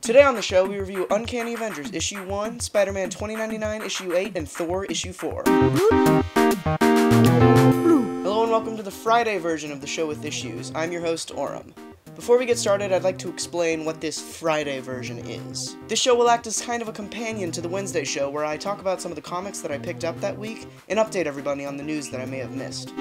Today on the show, we review Uncanny Avengers Issue 1, SpiderMan 2099 Issue 8, and Thor Issue 4. Hello and welcome to the Friday version of the show with issues. I'm your host, Auram. Before we get started, I'd like to explain what this Friday version is. This show will act as kind of a companion to the Wednesday show, where I talk about some of the comics that I picked up that week, and update everybody on the news that I may have missed.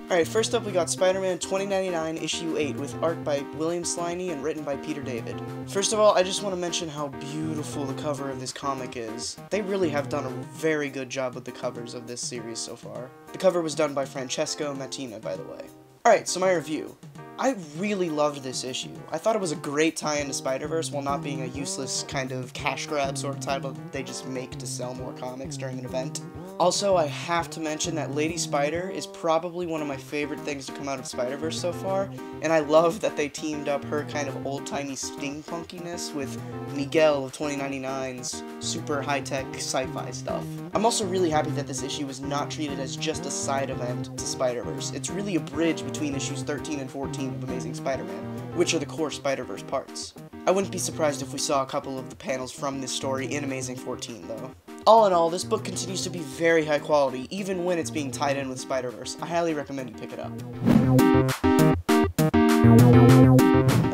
Alright, first up we got SpiderMan 2099 Issue 8 with art by William Sliney and written by Peter David. First of all, I just want to mention how beautiful the cover of this comic is. They really have done a very good job with the covers of this series so far. The cover was done by Francesco Mattina, by the way. Alright, so my review. I really loved this issue. I thought it was a great tie-in to Spider-Verse while not being a useless kind of cash grab sort of title that they just make to sell more comics during an event. Also, I have to mention that Lady Spider is probably one of my favorite things to come out of Spider-Verse so far, and I love that they teamed up her kind of old-timey steampunkiness with Miguel of 2099's super high-tech sci-fi stuff. I'm also really happy that this issue was not treated as just a side event to Spider-Verse. It's really a bridge between issues 13 and 14 of Amazing Spider-Man, which are the core Spider-Verse parts. I wouldn't be surprised if we saw a couple of the panels from this story in Amazing 14, though. All in all, this book continues to be very high quality, even when it's being tied in with Spider-Verse. I highly recommend you pick it up.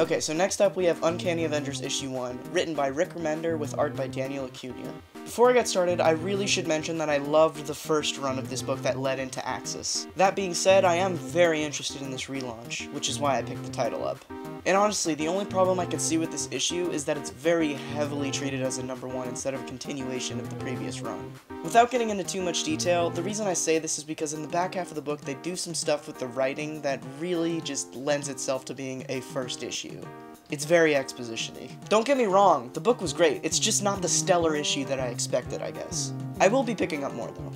Okay, so next up we have Uncanny Avengers Issue 1, written by Rick Remender with art by Daniel Acuna. Before I get started, I really should mention that I loved the first run of this book that led into Axis. That being said, I am very interested in this relaunch, which is why I picked the title up. And honestly, the only problem I can see with this issue is that it's very heavily treated as a #1 instead of a continuation of the previous run. Without getting into too much detail, the reason I say this is because in the back half of the book they do some stuff with the writing that really just lends itself to being a first issue. It's very exposition-y. Don't get me wrong, the book was great, it's just not the stellar issue that I expected, I guess. I will be picking up more, though.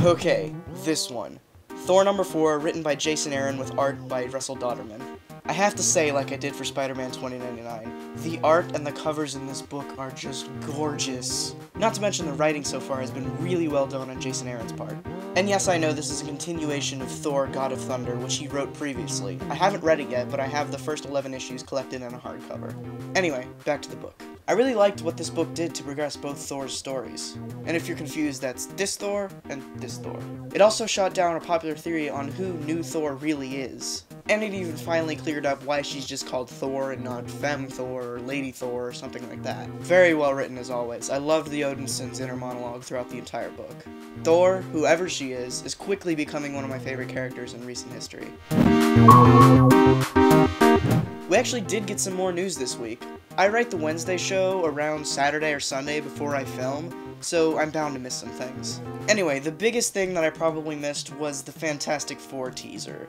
Okay, this one. Thor No. 4, written by Jason Aaron with art by Russell Dodderman. I have to say, like I did for SpiderMan 2099, the art and the covers in this book are just gorgeous. Not to mention the writing so far has been really well done on Jason Aaron's part. And yes, I know this is a continuation of Thor God of Thunder, which he wrote previously. I haven't read it yet, but I have the first 11 issues collected in a hardcover. Anyway, back to the book. I really liked what this book did to progress both Thor's stories. And if you're confused, that's this Thor and this Thor. It also shot down a popular theory on who new Thor really is. And it even finally cleared up why she's just called Thor and not Femme Thor or Lady Thor or something like that. Very well written as always. I loved the Odinson's inner monologue throughout the entire book. Thor, whoever she is quickly becoming one of my favorite characters in recent history. We actually did get some more news this week. I write the Wednesday show around Saturday or Sunday before I film, so I'm bound to miss some things. Anyway, the biggest thing that I probably missed was the Fantastic Four teaser.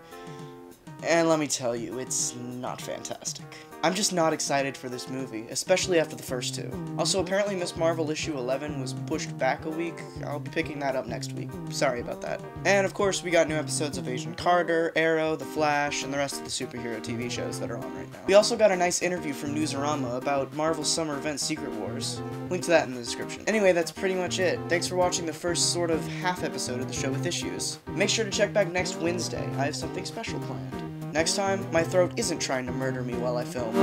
And let me tell you, it's not fantastic. I'm just not excited for this movie, especially after the first two. Also, apparently Ms. Marvel issue 11 was pushed back a week. I'll be picking that up next week. Sorry about that. And of course, we got new episodes of Agent Carter, Arrow, The Flash, and the rest of the superhero TV shows that are on right now. We also got a nice interview from Newsarama about Marvel's summer event Secret Wars. Link to that in the description. Anyway, that's pretty much it. Thanks for watching the first sort of half episode of the show with issues. Make sure to check back next Wednesday. I have something special planned. Next time, my throat isn't trying to murder me while I film.